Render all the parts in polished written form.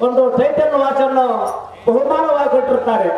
ಒಂದು title watch ಅನ್ನು ಬಹುಮಾನವಾಗಿ ಕೊಟ್ಟಿರುತ್ತಾರೆ.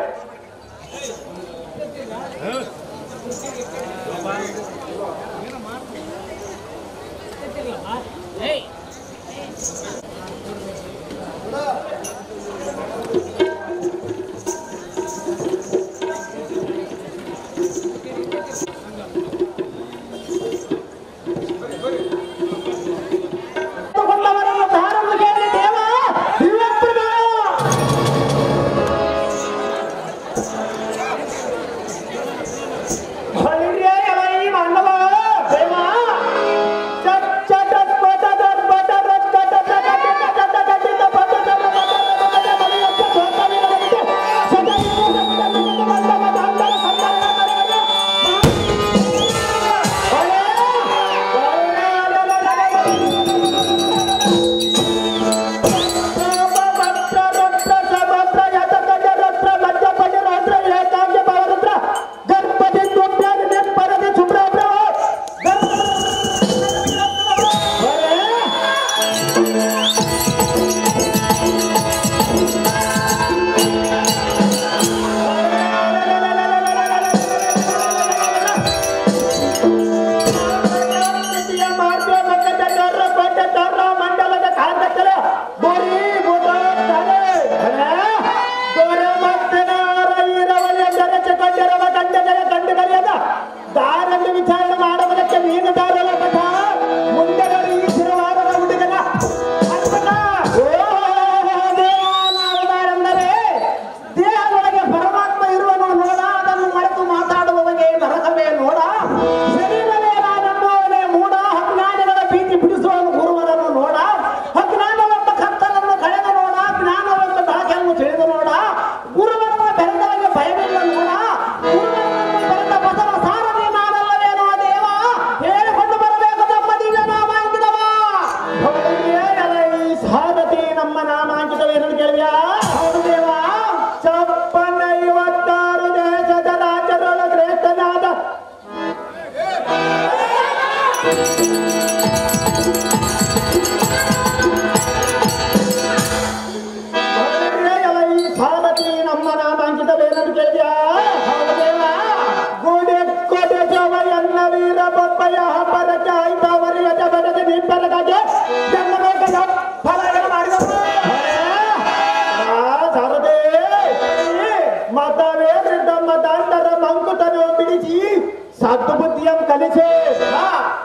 ಸದ್ಬುದ್ಧಿಯಂ ಕಲಿಸೆ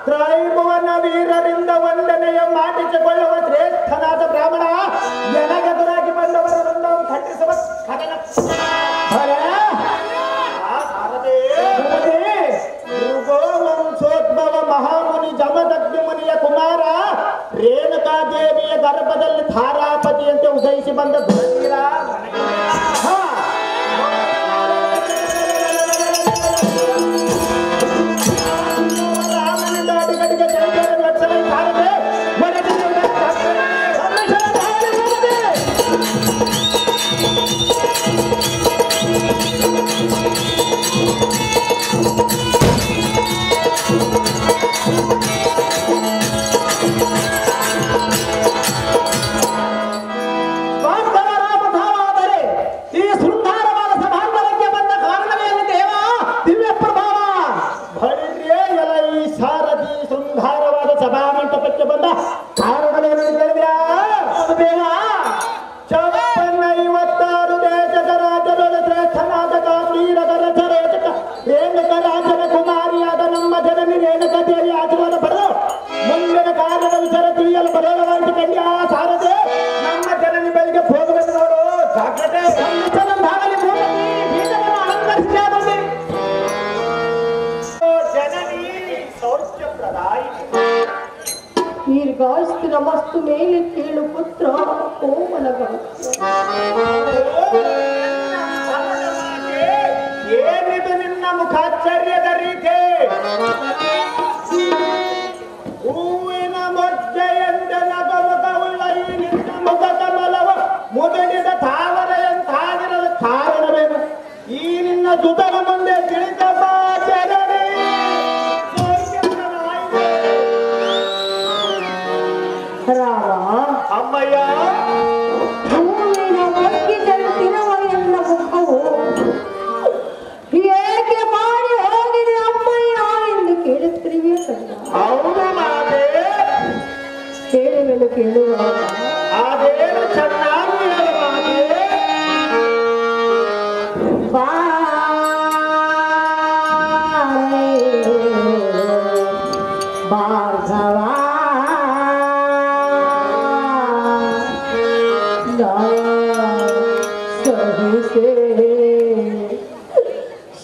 ತ್ರೈಭುವನ ವೀರರಿಂದ ವಂದನೆಯ ಮಾಡಿಸಿಕೊಳ್ಳುವ ಶ್ರೇಷ್ಠನಾದ ಬ್ರಾಹ್ಮಣ ಎನಗೆದುರಾಗಿ ಬಂದವರನ್ನು ಖಂಡಿಸುವ ವಂಶೋದ್ಭವ ಮಹಾಮುನಿ ಜಮದಗ್ನಿ ಮುನಿಯ ಕುಮಾರ ರೇಣುಕಾದೇವಿಯ ಗರ್ಭದಲ್ಲಿ ಧಾರಾಪತಿಯಂತೆ ಉದಯಿಸಿ ಬಂದ ಧೀರ ನಮಸ್ತು ಮೇಲೆ ಕೇಳು ಪುತ್ರ ಕೋಮಲಗ ಏನಿದು ನಿನ್ನ ಮುಖಾಶ್ಚರ್ಯದ ರೀತಿ ಹೂವಿನ ಮೊಜ್ಜೆಯಂತೆ ನಗಮುಖವುಳ್ಳ ಈ ನಿನ್ನ ಮುಖ ಕಮಲವ ಮುದುಡಿದ ತಾವರೆಯಂತಾಗಿರಲು ಕಾರಣವೇನು ಈ ನಿನ್ನ ಸುತನ ಮುಂದೆ ತಿಳಿತಮ್ಮ ಜನನಿ ರಾಮ ಅಮ್ಮಯ್ಯ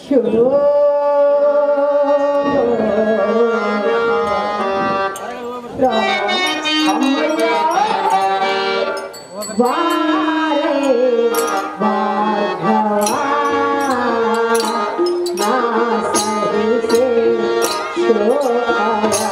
ಶುರು ಅಮ್ಮಯ್ಯ ಬಾರೆ ಭಾರ್ಗವ ನಾ ಸಹಿಸೆ ಶೋಕಯ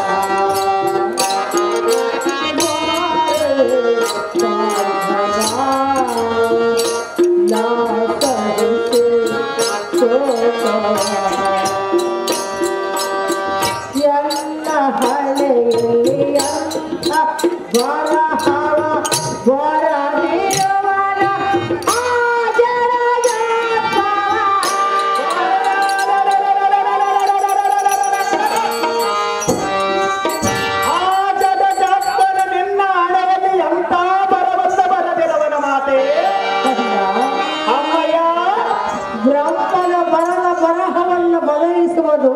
ಎಲ್ಲ ಹಳೆಯಲ್ಲಿ ಬರಹವ ಬರದಿರುವನ ನಿನ್ನ ಹಣೆಯಲ್ಲಿ ಎಂತ ಬರಬಂದ ಬರದಿರವನ ಮಾತೆ ಅಮ್ಮಯ್ಯ. ಬ್ರಹ್ಮನ ಬರಹವನ್ನು ಬದಲಿಸುವುದು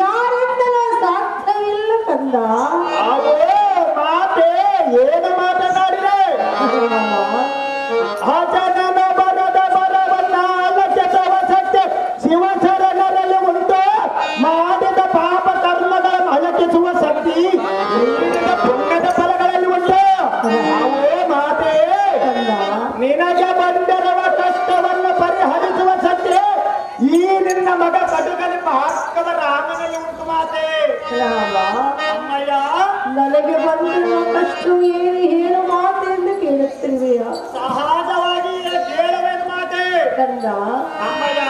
ಯಾರಿಂದಲೂ ಸಾಧ್ಯವಿಲ್ಲ ಕಂದ. ಅವೇ ಮಾತೆ ಏನು ಮಾತನಾಡಿದೆ? ಅಜನನ ಬರದ ಬರವನ್ನ ಅಲಕ್ಷ್ಯತವ ಸತ್ಯ ಶಿವಶರಣರಲ್ಲಿ ಉಂಟು. ಮಾಡಿದ ಪಾಪ ಕರ್ಮಗಳ ಅಲಕ್ಷಿಸುವ ಶಕ್ತಿ ನೀಡಿದ ಪುಣ್ಯದ ಫಲಗಳಲ್ಲಿ ಉಂಟು. ಅವೇ ಮಾತೆ ನಿನಗೆ ಬಂದಿರುವ ಕಷ್ಟವನ್ನು ಪರಿಹರಿಸುವ ಸತ್ಯ ಈ ನಿನ್ನ ಮಗ ಕಡುಗಲಿ ಭಾರ್ಗವ ರಾಮನಲ್ಲಿ ಉಂಟು ಮಾತೆ. ಅಮ್ಮಯ್ಯ ನನಗೆ ಬಂದಿರುವ ಕಷ್ಟ ಏನು ಹೇಳು ಮಾತು ಎಂದು ಕೇಳುತ್ತಿರುವೆಯ ಸಹಜವಾಗಿ ಕೇಳುವೇನು ಮಾತೆ ಕಂದ. ಅಮ್ಮಯ್ಯ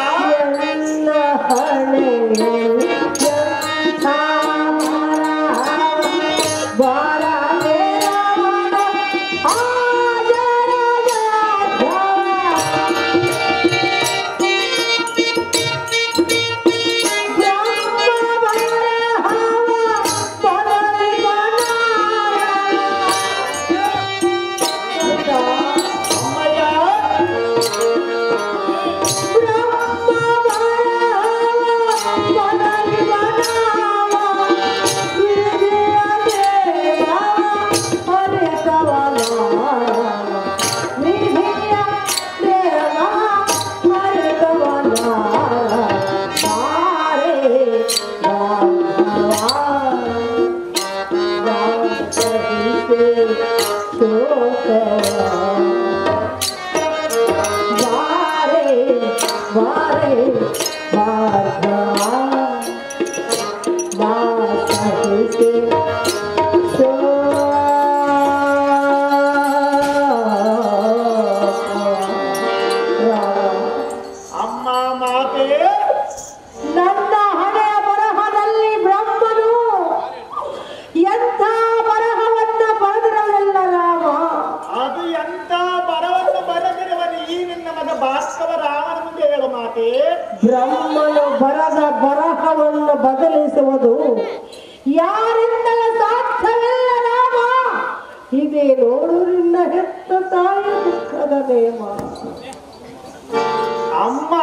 ಎಲ್ಲ ಹಣೆಯಲ್ಲಿ ನನ್ನ ಹಣೆಯ ಬರಹದಲ್ಲಿ ಬ್ರಹ್ಮನು ಎಂಥ ಬರಹವನ್ನ ಬರೆದಿರಲಿಲ್ಲ ರಾಮ. ಅದು ಎಂತ ಬರವನ್ನು ಬರೆದಿರುವನು ಈ ನಿನ್ನ ಮಗ ಭಾರ್ಗವ ರಾಮನ ಮುಂದೆ ಹೇಳು ಮಾತೆ. ಬ್ರಹ್ಮನು ಬರದ ಬರಹವನ್ನು ಬದಲಿಸುವುದು ಯಾರಿಂದಲೂ ಸಾಧ್ಯವಿಲ್ಲ ರಾಮ. ಇದೇ ನೋಡು ನಿನ್ನ ಹೆತ್ತ ತಾಯಿ ದುಃಖದ ನೇಮ. ಅಮ್ಮ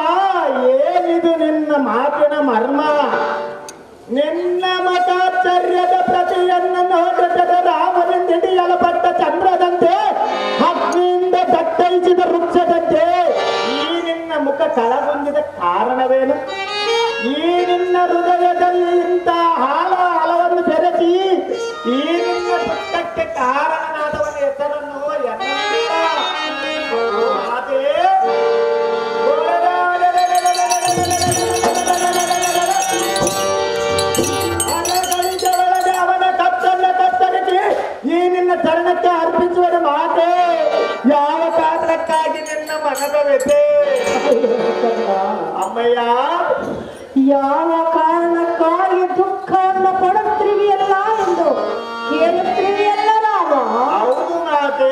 ಏನಿದು ನಿನ್ನ ಮಾತಿನ ಮರ್ಮ? ನಿನ್ನ ಮತಾಚಾರ್ಯದ ಪ್ರತಿಯನ್ನು ನೋಟದ ರಾಮನಿಂದ ಹಿಡಿಯಲ್ಪಟ್ಟ ಚಂದ್ರದಂತೆ ಅಗ್ನಿಯಿಂದ ದಟ್ಟೈಸಿದ ವೃಕ್ಷದಂತೆ ಈ ನಿನ್ನ ಮುಖ ಕಳಗುಂದಿದ ಕಾರಣವೇನು? ಈ ನಿನ್ನ ಹೃದಯದಲ್ಲಿ ಇಂಥ ಹಲವನ್ನು ಬೆರೆಸಿ ಈ ನಿನ್ನ ದುಃಖಕ್ಕೆ ಕಾರಣನಾದವನ ಹೆಸರನ್ನು ಅವನ ಕತ್ತನ್ನ ಕತ್ತರಿಸಿ ಈ ನಿನ್ನ ಚರಣಕ್ಕೆ ಅರ್ಪಿಸುವ ಮಾತೆ. ಯಾವ ಕಾರಣಕ್ಕಾಗಿ ನಿನ್ನ ಮನದ ವ್ಯಥೆ ಅಮ್ಮಯ್ಯ? ಯಾವ ಕಾರಣಕ್ಕಾಗಿ ದುಃಖವನ್ನು ಪಡುತ್ತಿರುವಿಯಲ್ಲ ಎಂದು ಕೇಳುತ್ತಿರುವಿಯಲ್ಲ ರಾಮ. ಹೌದು ಮಾತೆ.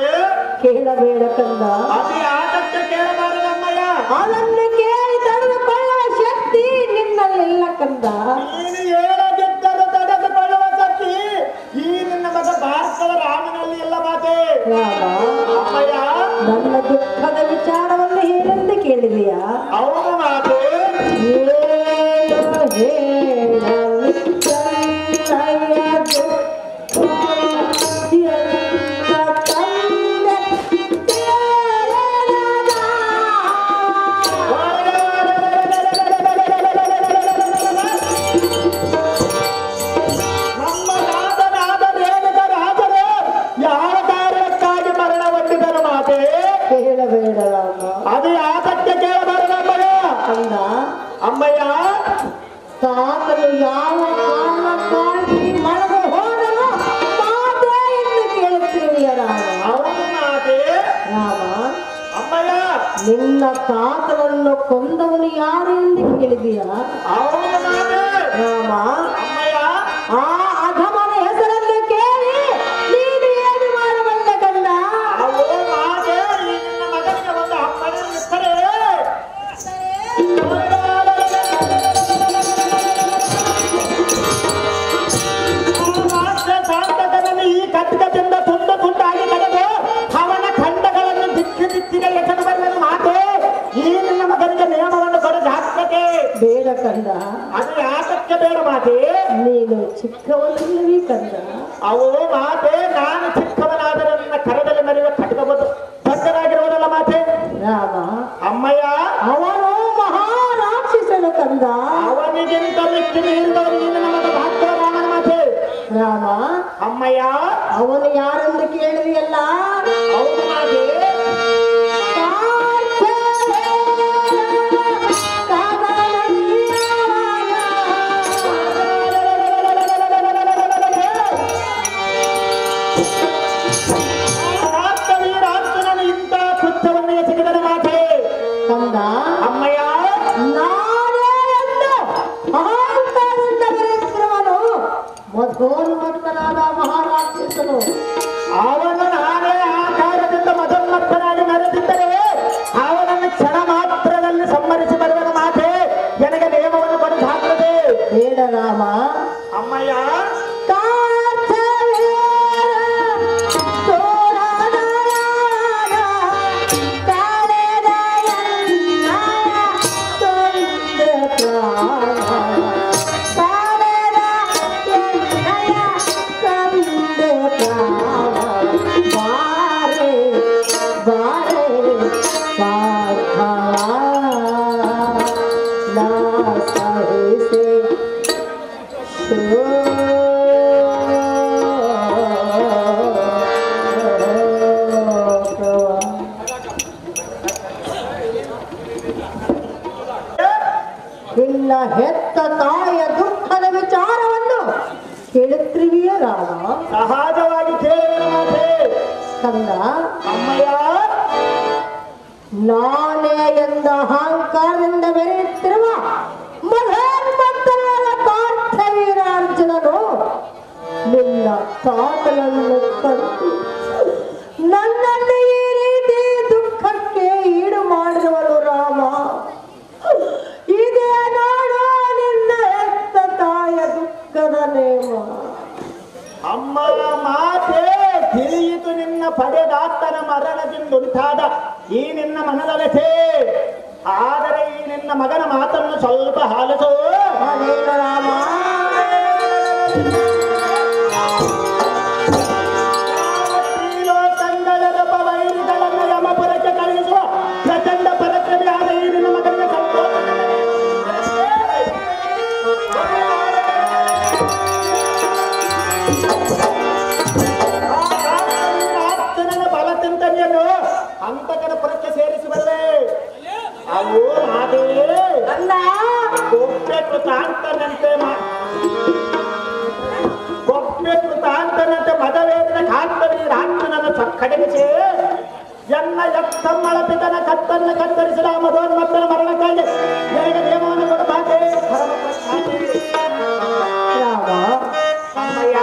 ಕೇಳಬೇಡ ಕಂದ. ಅದು ಯಾಕಕ್ಕೆ ಕೇಳಬಾರದಮ್ಮಯ್ಯ? ಅದನ್ನು ಕೇಳಿ ತಡೆದುಕೊಳ್ಳುವ ಶಕ್ತಿ ನಿನ್ನಲ್ಲಿಲ್ಲ ಕಂದ. ನೀನು ಹೇಳದಿದ್ದರೂ ತಡೆದುಕೊಳ್ಳುವ ಶಕ್ತಿ ಈ ನಿನ್ನ ಮಗ ಭಾರ್ಗವ ರಾಮನಲ್ಲಿ ಇಲ್ಲ ಮಾತೆ. ಅಮ್ಮಯ್ಯ ನನ್ನ ದುಃಖದ ವಿಚಾರವನ್ನು ಹೇಳೆಂದು ಕೇಳಿದೆಯಾ? ಹೌದು ಮಾತೆ. ತಾತನು ಯಾವ ಕಾರಣಕ್ಕಾಗಿ ಮಳೆಗೆ ಹೋದನು ಮಾತೆ ಎಂದು ಕೇಳುತ್ತೀವಿಯ ರಾಮ. ಹೌದು ಮಾತೆ. ರಾಮ, ಅಮ್ಮಯ್ಯ, ನಿನ್ನ ತಾತನನ್ನು ಕೊಂದವನು ಯಾರು ಎಂದು ಕೇಳಿದೀಯ? ಹೌದು ಮಾತೆ. ರಾಮ, ಅಮ್ಮಯ್ಯ, ಆ ಅಧಮನ ಹೆಸರನ್ನು ಕೇಳಿ ನೀನು ಏನು ಮಾಡಬಲ್ಲ ಕಂದ? ಅವೋ ಮಾತೆ, ಈ ನಿನ್ನ ಮಗನಿಗೆ ಒಂದು ಅಪ್ಪನೇ ಇರ್ತಾರೆ. ಶಾಂತಕನನ್ನು ಈ ಕಟ್ಟಕದಿಂದ ತುಂಡು ತುಂಡಾಗಿ ಕಳೆದು ಅವನ ಖಂಡಗಳನ್ನು ದಿಕ್ಕಿ ದಿಕ್ಕಿಗೆ ಎಸೆದು ಬರುವುದು ಮಾತೆ. ಈ ನಿನ್ನ ಮಗನಿಗೆ ನಿಯಮವನ್ನು ಕೊಡೋದು ಹಾಕಕ್ಕೆ ಬೇಡ ಕಂದ. ಅದು ಯಾತಕ್ಕೆ ಬೇಡ ಮಾತೆ? ನೀನು ಚಿಕ್ಕವನಲ್ಲವೇ ಕಂದ. ಅವೋ ಮಾತೆ, ನಾನು ಚಿಕ್ಕವನಾದರೆ ನನ್ನ ಕರದಲ್ಲಿ ಮರೆಯುವ ಖಡ್ಗಬದ್ದು ದೊಡ್ಡದಾಗಿರುವುದಲ್ಲ ಮಾತೆ. ರಾಮ, ಅಮ್ಮಯ್ಯ, ಅವನು ಮಹಾರಾಕ್ಷಸನು ಕಂದ. ಅವನಿಗಿಂತ ಮಿಕ್ಕಿ ಮೀರಿದವರು ಈ ನಿನ್ನ ಮಗ ಭಾಗ್ಯ ರಾಮನ ಮಾತೆ. ರಾಮ, ಅಮ್ಮಯ್ಯ, ಅವನು ಯಾರೆಂದು ಕೇಳಿದೆಯಲ್ಲ? ಹೌದು ಮಾತೆ. ರಾಷ್ಟ್ರವೀರಾಷ್ಟ್ರನನ್ನು ಇಂಥ ಕೃತ್ಯವನ್ನು ಎಸಗಿದನು ಮಾತೆ. ಕಂದ, ಅಮ್ಮಯ್ಯ, ನಾನೇ ಎಂದು ಅಹಂಕಾರದಿಂದ ಬೆರೆತಿರುವನು ಮಧೋನ್ಮತ್ತನಾದ ಮಹಾರಾಕ್ಷಸನು. ಅವನು ನಾನೇ ಆಕಾರದಿಂದ ಮದೋನ್ಮತ್ತನಾಗಿ ಮೆರೆದಿದ್ದರೆ ಅವನನ್ನು ಕ್ಷಣ ಮಾತ್ರದಲ್ಲಿ ಸಂಹರಿಸಿ ಬರುವನು ಮಾತೆ. ನನಗೆ ನಿಯಮವನ್ನು ಕೊಡಲು ಹಾಕದೆ ಬೇಡ ರಾಮ. ಅಮ್ಮಯ್ಯ, ನಿನ್ನ ಹೆತ್ತ ತಾಯಿಯ ದುಃಖದ ವಿಚಾರವನ್ನು ಕೇಳುತ್ತಿರುವೆಯ ರಾಮ? ಸಹಜವಾಗಿ ಕೇಳುವೆನು ಮಾತೆ. ಕಂದ, ಅಮ್ಮಯ್ಯ, ನಾನೇ ಎಂದ ಅಹಂಕಾರದಿಂದ ಬೆರೆಯುತ್ತಿರುವ ಮಧೋನ್ಮತ್ತನಾದ ಪಾರ್ಥವೀರಾರ್ಜುನನು ನಿನ್ನ ತಾತನನ್ನು ಕಂಡು ನನ್ನನ್ನು ಈ ರೀತಿ ದುಃಖಕ್ಕೆ ಈಡು ಮಾಡಿರುವನು ರಾಮ. ಇದೇ ನೋಡು ನಿನ್ನ ಹೆತ್ತ ತಾಯ ದುಃಖದ ನೇಮ. ಅಮ್ಮ ಮಾತೆ, ತಿಳಿಯಿತು ನಿನ್ನ ಪಡೆದಾತನ ಮರಣದಿಂದುಂಟಾದ ಈ ನಿನ್ನ ಮನದ ವ್ಯಥೆ. ಆದರೆ ಈ ನಿನ್ನ ಮಗನ ಮಾತನ್ನು ಸ್ವಲ್ಪ ಆಲಿಸು. ಅದೇನು ರಾಮ? ಶ್ರೀಲೋಕಂಗಳರಪ ವೈರಿಗಳನ್ನು ಯಮಪುರಕ್ಕೆ ಕಳುಹಿಸುವ ಪ್ರಚಂಡ ಪರಾಕ್ರಮಿಯಾದ ಈ ನಿನ್ನ ಮಗನ ಬಲತಿಂತನೆಯನ್ನು ಅಂತಕನ ಪುರಕ್ಕೆ ಸೇರಿಸಿ ಬರುವೆ. ಅವು ಮಾತೆ ಗೊಬ್ಬೆ ಕೃತಾಂತನಂತೆ ಮದವೇದನ ಕಾಂತವೀರಾಂತನನ್ನು ಕಡೆಗಿಸಿ ಎನ್ನ ಎತ್ತಮ್ಮಳ ಪಿತನ ಕತ್ತನ್ನು ಕತ್ತರಿಸಿದ ಮಧೋನ್ಮತ್ತನ ಮರಣಕ್ಕಾಗಿ ನನಗೆ ನಿಯಮವನ್ನು ಕೊಡು ಮಾತೆ. ರಾಮ, ಅಮ್ಮಯ್ಯ,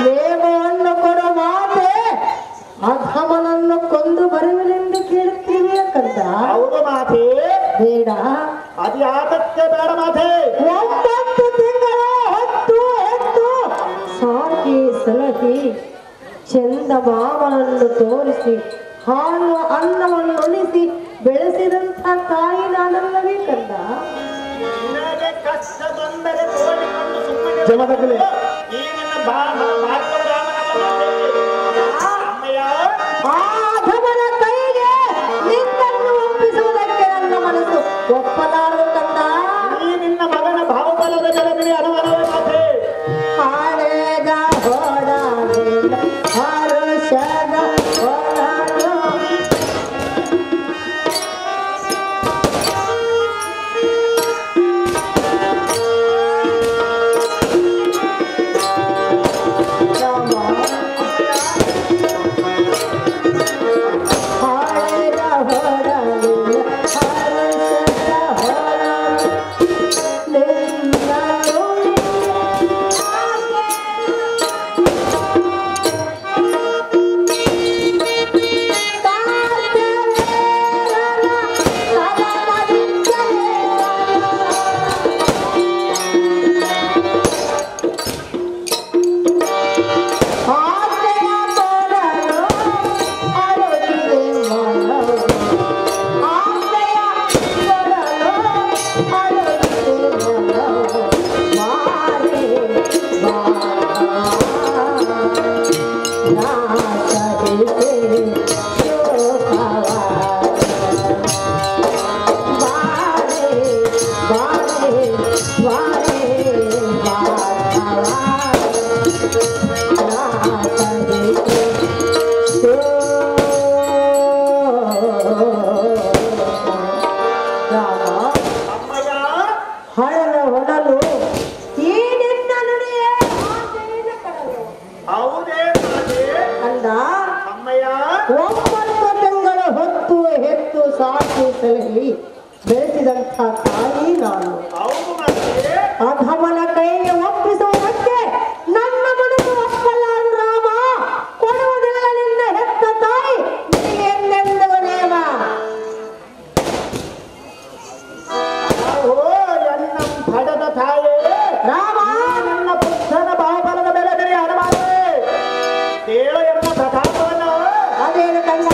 ನೇಮವನ್ನು ಕೊಡ ಮಾತೆ ಅಧಮನನ್ನು ಕೊಂದು ಬರುವನೆಂದು ಕೇಳುತ್ತೀವಿಯ ಕಂದ? ಹೌದು ಮಾತೆ. ಬೇಡ. ಅದು ಯಾತಕ್ಕೆ ಬೇಡ ಮಾತೆ? 9 ತಿಂಗಳ ಹೊತ್ತು ಸಾಕಿ ಸಲಹಿ ಚಂದ ಮಾವನನ್ನು ತೋರಿಸಿ ಹಾಲು ಅನ್ನವನ್ನು ಉಳಿಸಿ ಬೆಳೆಸಿದಂಥ ತಾಯಿ ನಾನಲ್ಲವೇ ಕಂದ? ನಿನಗೆ ಕಷ್ಟ ಬಂದರೆ ತೋಡಿಕೊಂಡು ಸುಮ್ಮನೆ ಈ ನಿನ್ನ ಅಮ್ಮಯ್ಯ, ಆಧಮನ ಕೈಗೆ ನಿನ್ನನ್ನು ಒಪ್ಪಿಸುವುದಕ್ಕೆ ನನ್ನ ಮನಸ್ಸು ಒಪ್ಪಲಾರದು ಕಂದ. ಈ ನಿನ್ನ ಮಗನ ಭಾವಬಲದ ಜಲದಲ್ಲಿ ಅನುಮಾನವೇ ಮಾತೆ. ಹಾಳೆದ ಹೊಡಾಡಿದ ಹರುಷದ ಹೊರಡು ಬೆಳೆಸಿದಂಥ ತಾಯಿ ನಾನು. ಅಧಮನ ಕೈಗೆ ಒಪ್ಪಿಸುವುದಕ್ಕೆ ನನ್ನ ಮನಸ್ಸು ಒಪ್ಪಲಾರು ರಾಮ. ಕೊಡುವುದಿಲ್ಲ ನಿನ್ನ ಹೆತ್ತ ತಾಯಿ ನಿನಗೆ ಎಂದೆಂದವ ನೇಮ. ಪಡೆದ ತಾಯಿ ರಾಮ ನನ್ನ ಪುತ್ರನ ಬಾಬಲದ ಬೆಳೆದರೆ ಹಣಮಾರೆ ಕೇಳು ಎನ್ನ ಪ್ರತಾಪವನ್ನು. ಅದೇನು ಕಂಡ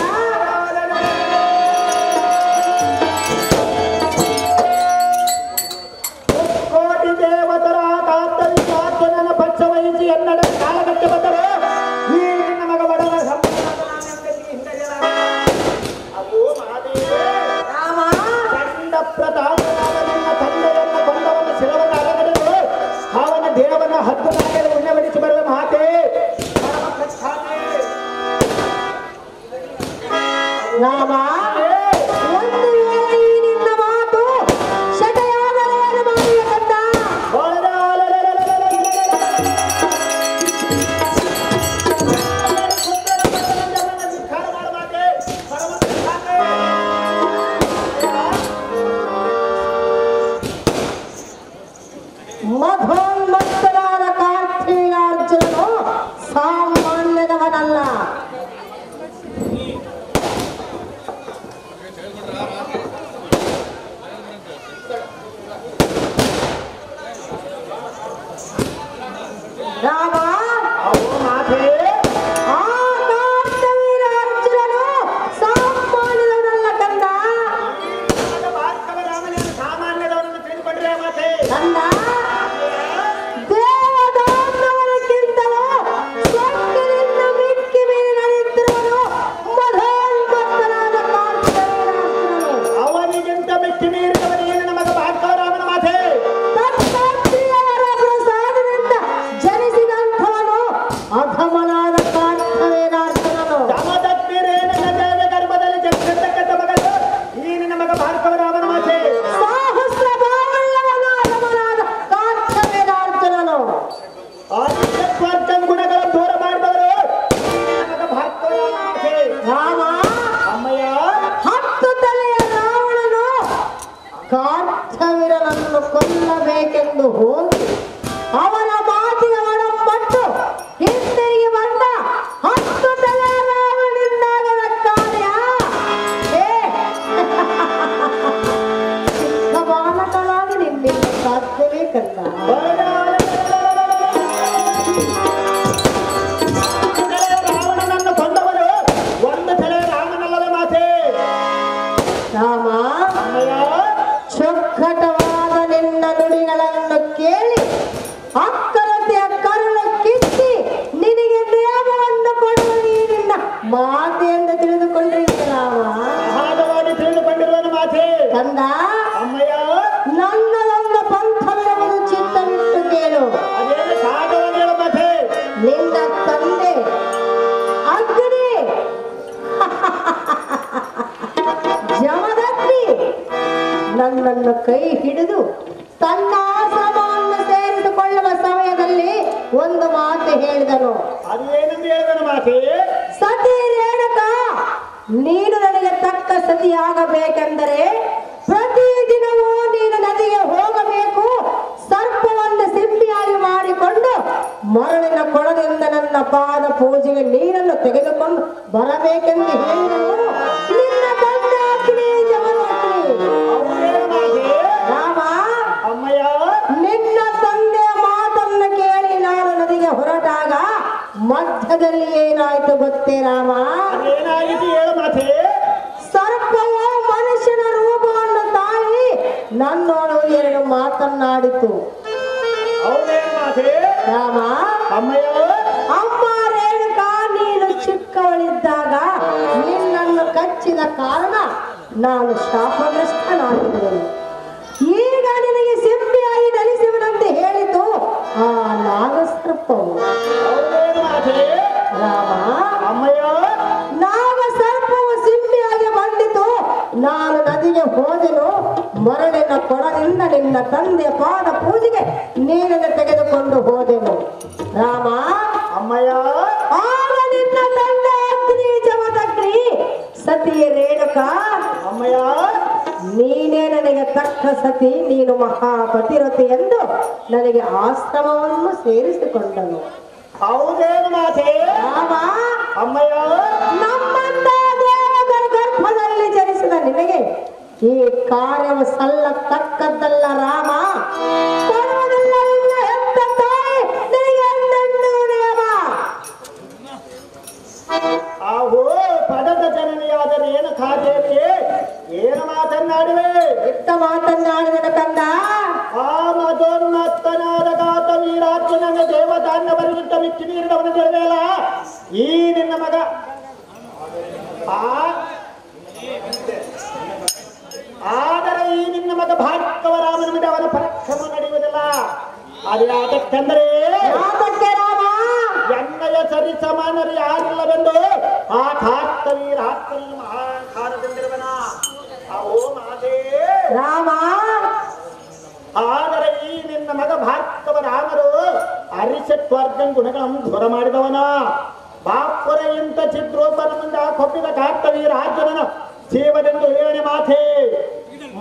ದೇವತರ ಕಾತ್ತರಿನ ಪಕ್ಷ ವಹಿಸಿ ಎನ್ನಡ ಕಾಲಗಟ್ಟೆ ಬಂದರೆ ಈ ನಿನ್ನ ಮಗ ಬಡವ ಅದು ರಾಮ ಕಂಡ ಪ್ರತಾಪನಾದ ನಿನ್ನ ತಂದೆಯನ್ನು ಕೊಂದವನ ಶಿರವನ್ನು ಅಲಗಡೆದು ಅವನ ದೇಹವನ್ನು ಹತ್ತು ನಾಲ್ಕಲ್ಲಿ ಉಣ್ಣಬಡಿಸಿ ಬರುವ ಮಾತೆ ರಾಮ ಒಂದು ವೇಳೆ ಈ ನಿನ್ನ ಮಾತು ಶತಯಾದರೆ ಏನು ಮಾಡಿಯ ಕಂದ. ಮಧೋನ್ಮತ್ತನಾದ ಕಾರ್ತಿವೀರ್ಯಾರ್ಜುನನು ಸಾಮಾನ್ಯದವನಲ್ಲ. ರಾಮ ಆ ಕಾರ್ತಿವೀರ್ಯಾರ್ಜುನನು ಸಾಮಾನ್ಯದವನಲ್ಲ ಕಂದ. ಸಾಮಾನ್ಯದವರನ್ನು ತಿಳಿದುಕೊಂಡ್ರೆ ಮಾತೆ ಕಂದ ದೇವದಾನವರಿಗಿಂತಲೂ ಸ್ವರ್ಗದಿಂದ ಮಿಕ್ಕಿ ಮೀರಿನಲ್ಲಿದ್ದವನು ಮಧೋನ್ಮತ್ತನಾದ ಕಾರ್ತಿವೀರ್ಯಾರ್ಜುನನು. ಅವನಿಗಿಂತ ಮಿಕ್ಕಿ ಮೀರಿದವನೇನು ನಮಗ ಭಾರ್ಗವರಾಮನ ಮಾತೆ ದತ್ತಾತ್ರೇಯರ ಪ್ರಸಾದದಿಂದ ಜನಿಸಿದಂಥವನು ಅಧಮನಾದ ಕಾರ್ತಿವೀರ್ಯಾರ್ಜುನನು. ಜಮದಗ್ನಿರೇನ ನದಿಯ ಗರ್ಭದಲ್ಲಿ ಜನಿಸಿರ್ತಕ್ಕಂಥ ಮಗನು ಈ ನಿನ್ನ ಮಗ ಭಾರ್ಗವರಾಮನ ಮಾತೆ ಸಾಹಸ್ರ ಬಾವುಳ್ಳವನು ಅಧಮನಾದ ಕಾರ್ತಿವೀರ್ಯಾರ್ಜುನನು. ಆದಿತ್ಯತ್ವಾರ್ಥ ಗುಣಗಳನ್ನು ದೂರ ಮಾಡಿದವರು ಈ ನಿನ್ನ ಮಗ ಭಾರ್ಗವರಾಮನ ಮಾತೆ ರಾಮ ಅಮ್ಮಯ್ಯ 10 ತಲೆಯ ರಾವಣನು ಕಾರ್ತಿವೀರ್ಯನನ್ನು ಕೊಲ್ಲಬೇಕೆಂದು ಹೋಗಿ ಅವನ ಮಾತಿಗೆ ಒಳಪಟ್ಟು ಹಿಂದಿರುಗಿ ಬಂದ 10 ತಲೆಯ ರಾವಣನಿಂದಾಗದ ಕಾರ್ಯ ಚಿಕ್ಕ ಬಾಲಕನಾಗಿ ನಿನ್ನಿಂದ ಸಾಧ್ಯವೇ ಕಂದ. ರಾವಣನನ್ನು ಕೊಂದವರು ಒಂದು ತಲೆ ರಾಮನಲ್ಲವೇ ಮಾತೆ ರಾಮ ಅಮ್ಮಯ್ಯ ಚೊಕ್ಕಟವಾದ ನಿನ್ನ ನುಡಿಗಳನ್ನು ಕೇಳಿ ಅಕ್ಕರತೆಯ ಕರುಳು ಕಿತ್ತಿ ನಿನಗೆ ನಿಯಮವನ್ನು ಕೊಡುವ ನೀರಿನ ಮಾತೆಯಿಂದ ತಿಳಿದುಕೊಂಡಿರುತ್ತಲಾವ. ಸಹಜವಾಗಿ ತಿಳಿದುಕೊಂಡಿರುವನು ಮಾತೆ ಕಂದ ಅಮ್ಮಯ್ಯ ನನ್ನದೊಂದು ಪಂಥವಿರುವುದು ಚಿತ್ತವಿಟ್ಟು ಕೇಳು. ಅದೇನು ಸಹಜವಾಗಿ ಹೇಳು ಮಾತೆ ನಿನ್ನ ತಂದೆ ಅಗ್ನಿ ಜಮದಗ್ನಿ ನನ್ನನ್ನು ಕೈ ಹಿಡಿದು ತನ್ನ ಆಶ್ರಮವನ್ನು ಸೇರಿಸಿಕೊಳ್ಳುವ ಸಮಯದಲ್ಲಿ ಒಂದು ಮಾತು ಹೇಳಿದನು. ಅದೇನೆಂದು ಹೇಳಿದನು ಮಾತೆ ಸತಿ ರೇಣುಕ, ನೀನು ನನಗೆ ತಕ್ಕ ಸತಿಯಾಗಬೇಕೆಂದರೆ ಪ್ರತಿದಿನವೂ ನೀನು ನದಿಗೆ ಹೋಗಬೇಕು, ನನ್ನ ಪಾದ ಪೂಜೆಗೆ ನೀರನ್ನು ತೆಗೆದುಕೊಂಡು ಬರಬೇಕೆಂದು ಹೇಳಿದನು ನಿನ್ನ ತಂದೆ ಅಗ್ನಿ ಜಮದಗ್ನಿ. ರಾಮ, ನಿನ್ನ ತಂದೆಯ ಮಾತನ್ನು ಕೇಳಿ ನಾನು ನದಿಗೆ ಹೊರಟಾಗ ಮಧ್ಯದಲ್ಲಿ ಏನಾಯ್ತು ಗೊತ್ತೇ ರಾಮ? ಏನಾಯಿತು ಹೇಳು ಮಾತೆ. ಸರ್ಪವು ಮನುಷ್ಯನ ರೂಪವನ್ನು ತಾಳಿ ನನ್ನೋಳು ಎರಡು ಮಾತನ್ನಾಡಿತು. ರಾಮ, ಅಮ್ಮ ರೇಣುಕಾ, ನೀನು ಚಿಕ್ಕವಳಿದ್ದಾಗ ನಿನ್ನನ್ನು ಕಚ್ಚಿದ ಕಾರಣ ನಾನು ಶಾಪಗ್ರಸ್ತನಾಗಿದ್ದೇನೆ. ಈಗ ನಿನಗೆ ಸಿಂಪಿಯಾಗಿ ಧರಿಸುವುದಂತೆ ಹೇಳಿತು ಆ ನಾಗಸರ್ಪವು. ರಾಮ, ನಾಗಸರ್ಪವು ಸಿಂಪಿಯಾಗಿ ಬಂದಿತು. ನಾನು ನದಿಗೆ ಹೋದೆನು. ಮರಳಿನ ಕೊಡದಿಂದ ನಿನ್ನ ತಂದೆ ಪಾದ ಪೂಜೆಗೆ ನೀರನ್ನು ತೆಗೆದುಕೊಂಡು ಹೋದೆನು. ರಾಮ, ಆಗ ನಿನ್ನ ತಂದೆ ಅಗ್ನಿ ಜಮದಗ್ನಿ ಸತಿ ರೇಣುಕಾ, ನೀನೇ ನನಗೆ ತಕ್ಕ ಸತಿ, ನೀನು ಮಹಾಪತಿರತಿ ಎಂದು ನನಗೆ ಆಶ್ರಮವನ್ನು ಸೇರಿಸಿಕೊಂಡನು. ಹೌದೇನು ಮಾತೆ? ರಾಮ, ನಮ್ಮಂತ ದೇವರ ಗರ್ಭದಲ್ಲಿ ಜನಿಸಿದ ನಿನಗೆ ಈ ಕಾರ್ಯವು ಸಲ್ಲತಕ್ಕದ್ದಲ್ಲ ರಾಮ. ಕೊಡುವುದಿಲ್ಲ ನಿನ್ನ ಹೆತ್ತ ತಾಯಿ ನಿನಗೆ ಎಂದೆಂದೂ ನಿಯಮ. ಆಹೋ, ಪದದ ಜನನಿಯಾದರೆ ಏನು ಖಾದೇವಿ, ಏನು ಮಾತನ್ನಾಡುವೆ? ಎತ್ತ ಮಾತನ್ನಾಡಿದ ಕಂದ. ಆ ಮದೋನ್ಮತ್ತನಾದ ಗಾತ ವೀರಾರ್ಜುನನ ದೇವದಾನ್ನ ಬರಿಗಿಟ್ಟ ಮಿಕ್ಕಿ ನೀರಿದವನ ದೇವೇಲ ಈ ನಿನ್ನ ಮಗ. ಆದರೆ ಈ ನಿನ್ನ ಮಗ ಭಾರ್ಗವ ರಾಮನ ಮೇಲೆ ಅವನ ಪರೀಕ್ಷಮ ನಡೆಯುವುದಿಲ್ಲ. ಅದು ಯಾತಕ್ಕೆಂದರೆ ಎಣ್ಣೆಯ ಸರಿ ಸಮಾನರು ಯಾರಿಲ್ಲವೆಂದು ಆ ಕಾರ್ತವೀರಾತ್ಮನ ಮಹಾಕಾರದಿಂದಿರುವನ. ಓ ಮಾತೇ ರಾಮ, ಆದರೆ ಈ ನಿನ್ನ ಮಗ ಭಾರ್ಗವ ರಾಮರು ಅರಿಷಟ್ವರ್ಗಂ ಗುಣಗಳನ್ನು ದೂರ ಮಾಡಿದವನ. ಬಾಪುರ ಇಂಥ ಚಿದ್ರೂಪನ ಮುಂದೆ ಕೊಪ್ಪಿದ ಕಾರ್ತವೀರಾರ್ಜುನನ ಜೀವನೆಂದು ಹೇಳಿ ಮಾತೆ.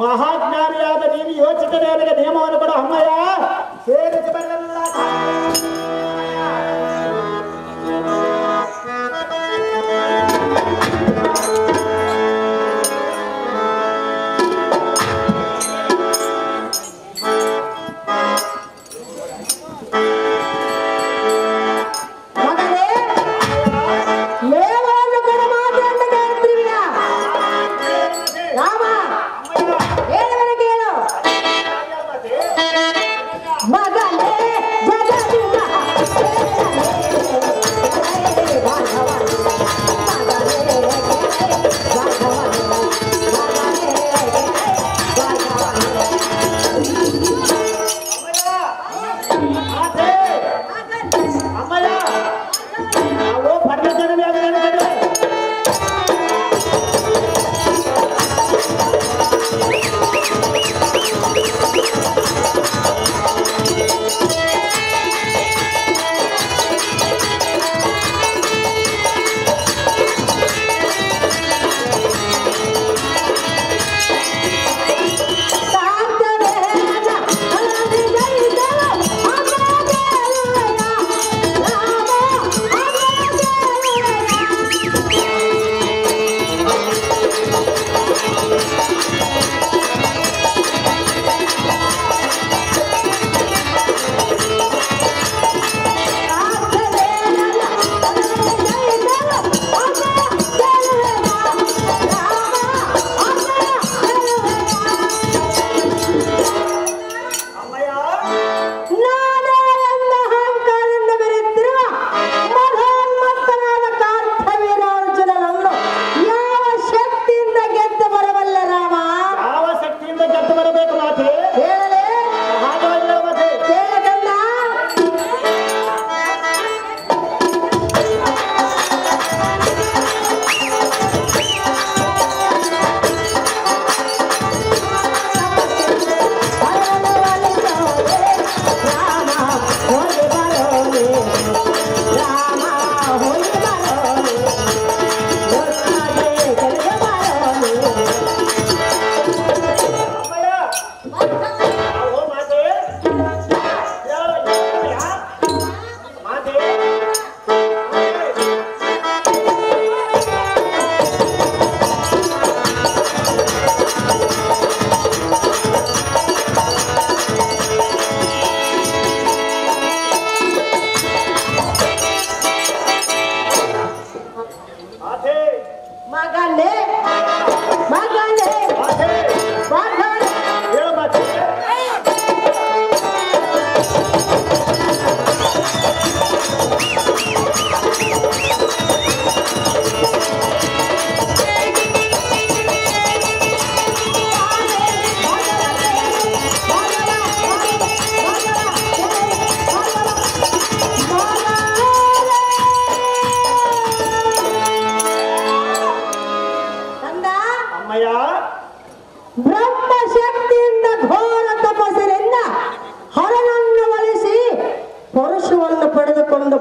ಮಹಾಜ್ಞಾನಿಯಾದ ನೀನು ಯೋಚಿಸದೆ ನನಗೆ ನಿಯಮವನ್ನು ಕೊಡು ಅಮ್ಮಯ್ಯ. ಸೇರಿಸಿ ಬರಲಿಲ್ಲ.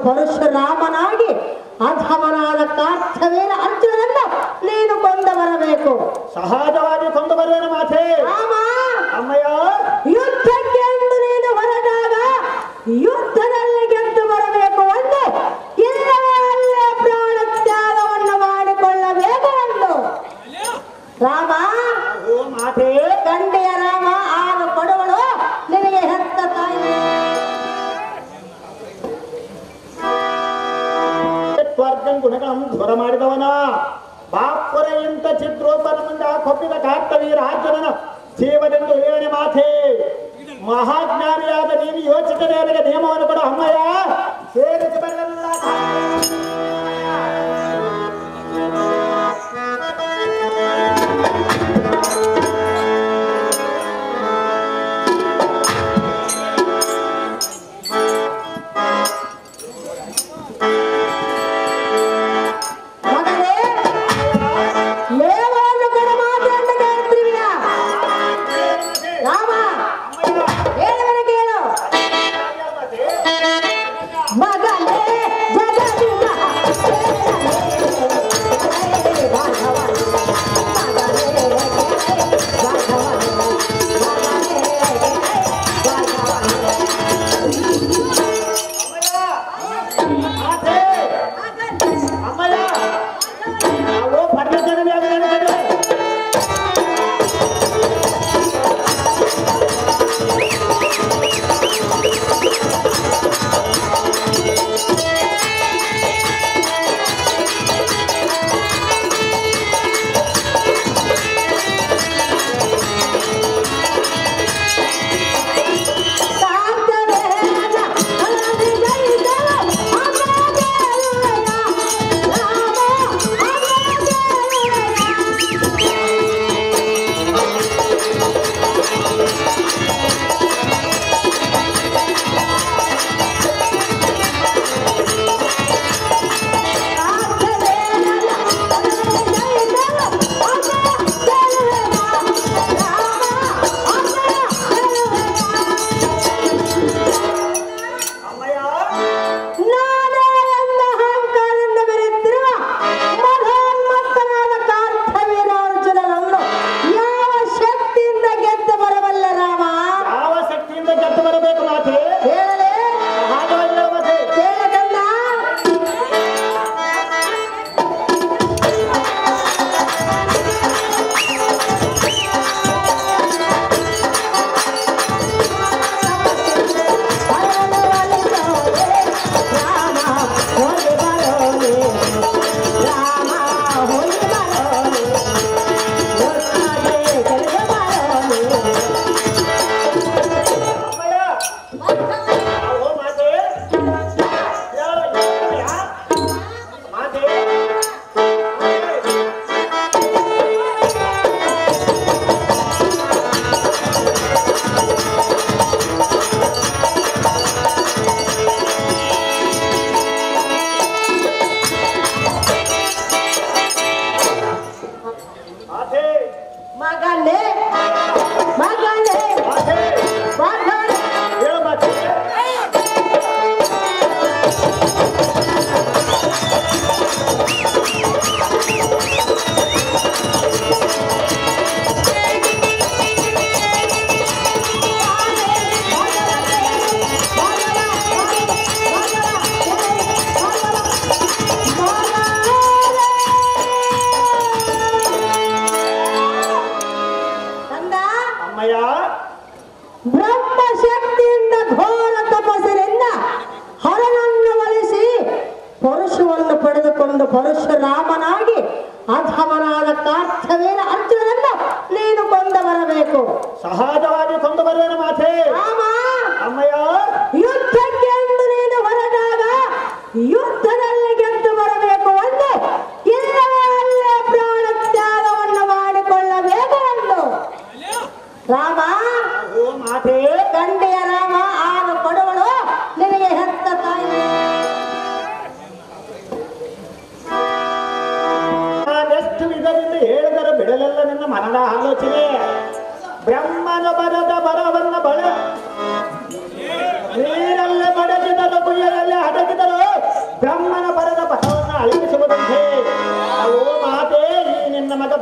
ಪರಶುರಾಮನಾಗಿ ಅಧಮನಾದ ಕಾರ್ಥವೀರ ಅರ್ಜುನನನ್ನು ನೀನು ಕೊಂದು ಬರಬೇಕು. ಸಹಜವಾಗಿ ಕೊಂದು ಬರುವನು ಮಾತೆ. ರಾಮ, ಅಮ್ಮಯ್ಯ, ಯುದ್ಧಕ್ಕೆ ಎಂದು ನೀನು ಹೊರಟಾಗ ಯುದ್ಧದಲ್ಲಿ ಗೆದ್ದು ಬರಬೇಕು ಒಂದು, ಇಲ್ಲವೇ ಅಲ್ಲೇ ಪ್ರಾಣ ತ್ಯಾಗವನ್ನು ಮಾಡಿಕೊಳ್ಳಬೇಕು ಒಂದು. ರಾಮ, ಓ ಮಾತೆ, ಗಂಡೆಯ ರಾಮ ಆಗ ಕೊಡುವಳು ನಿನಗೆ ಹೆತ್ತ ತಾಯಿ. ವರ್ಗಂ ಗುಣಗಳನ್ನು ಧ್ವರ ಮಾಡಿದವನ ಬಾಪುರ ಇಂಥ ಚಿತ್ರೋಪನ ಮುಂದೆ ಕೊಪ್ಪಿದ ಕಾರ್ತವೀರ ಅರ್ಜುನನ ಜೀವನೆಂದು ಹೇಳಿ ಮಾತೆ. ಮಹಾಜ್ಞಾನಿಯಾದ ನೀನು ಯೋಚಿಸದೆ ನನಗೆ ನಿಯಮವನ್ನು ಕೊಡು ಅಮ್ಮಯ್ಯ. ಸೇರಿಸಿ ಬರಲಿಲ್ಲ ಮಗನೇ ಜಗದಿನ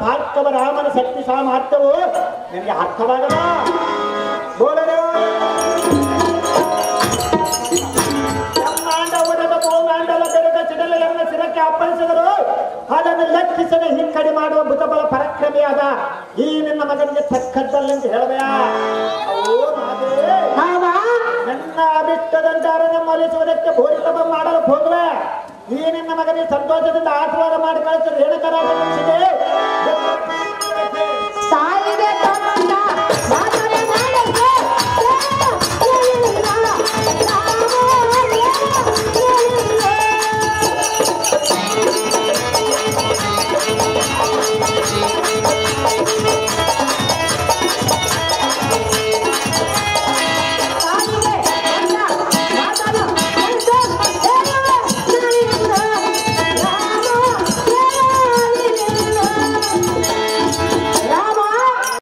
ಭಾರ್ಗವ ರಾಮನ ಶಕ್ತಿ ಸಾಮರ್ಥ್ಯವು ನನಗೆ ಅರ್ಥವಾಗಲ್ಲ. ಬೋಲನೆ ಗೋಮಾಂಡಲ ಬೆಳೆದ ಚಿಡಲೆಯನ್ನು ಶಿರಕ್ಕೆ ಅಪ್ಪಳಿಸಿದರು. ಅದನ್ನು ಲೆಕ್ಕಿಸದೆ ಹಿಕ್ಕಡಿ ಮಾಡುವ ಬುಧಬಲ ಪರಾಕ್ರಮಿಯಾದ ಈ ನಿನ್ನ ಮಗನಿಗೆ ತಕ್ಕದ್ದಲ್ಲೆಂದು ಹೇಳಬೇಯ. ನನ್ನ ಅಭಿಷ್ಟದಂತಾರನ್ನು ಮಲಿಸುವುದಕ್ಕೆ ಭೂರಿತಮ ಮಾಡಲು ಹೋಗುವೆ. ಈ ನಿನ್ನ ಮಗನಿಗೆ ಸಂತೋಷದಿಂದ ಆಶೀರ್ವಾದ ಮಾಡಿ ಕಳಿಸಿದ ರೇಣುಕರಾಜನಿಗೆ